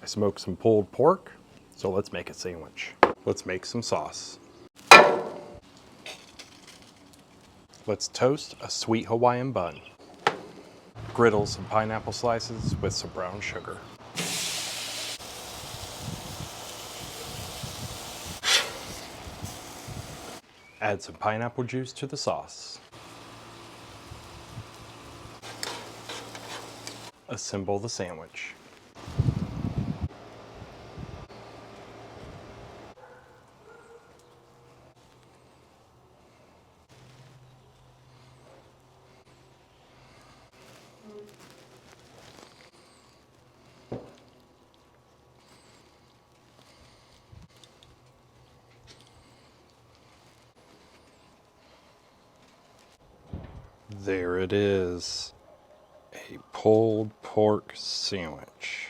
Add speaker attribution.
Speaker 1: I smoked some pulled pork, so let's make a sandwich. Let's make some sauce. Let's toast a sweet Hawaiian bun. Griddle some pineapple slices with some brown sugar. Add some pineapple juice to the sauce. Assemble the sandwich. There it is, a pulled pork sandwich.